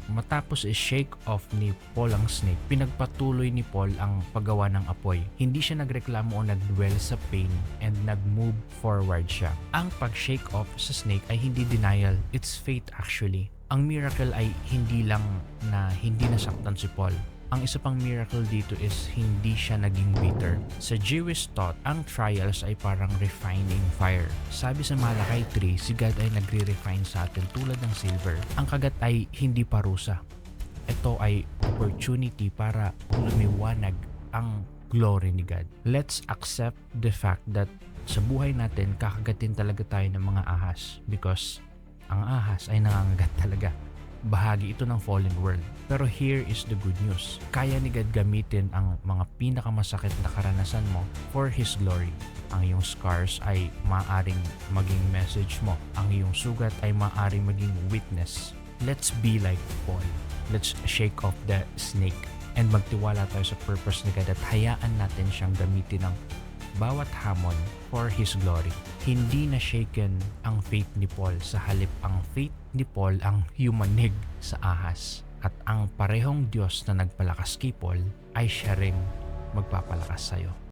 Matapos i-shake off ni Paul ang snake, pinagpatuloy ni Paul ang paggawa ng apoy. Hindi siya nagreklamo o nagdwell sa pain and nag-move forward siya. Ang pag-shake off sa snake ay hindi denial, it's faith actually. Ang miracle ay hindi lang na hindi nasaktan si Paul. Ang isa pang miracle dito is hindi siya naging bitter. Sa Jewish thought, ang trials ay parang refining fire. Sabi sa Malakay 3, si God ay nagre-refine sa atin tulad ng silver. Ang kagat ay hindi parusa. Ito ay opportunity para lumiwanag ang glory ni God. Let's accept the fact that sa buhay natin, kakagatin talaga tayo ng mga ahas because ang ahas ay nangangagat talaga. Bahagi ito ng fallen world. Pero here is the good news. Kaya ni God gamitin ang mga pinakamasakit na karanasan mo for His glory. Ang iyong scars ay maaaring maging message mo. Ang iyong sugat ay maaaring maging witness. Let's be like Paul. Let's shake off the snake and magtiwala tayo sa purpose ni God at hayaan natin siyang gamitin ng bawat hamon for His glory. Hindi na shaken ang faith ni Paul, sa halip ang faith ni Paul ang yumanig sa ahas. At ang parehong Diyos na nagpalakas kay Paul ay siya ring magpapalakas sa iyo.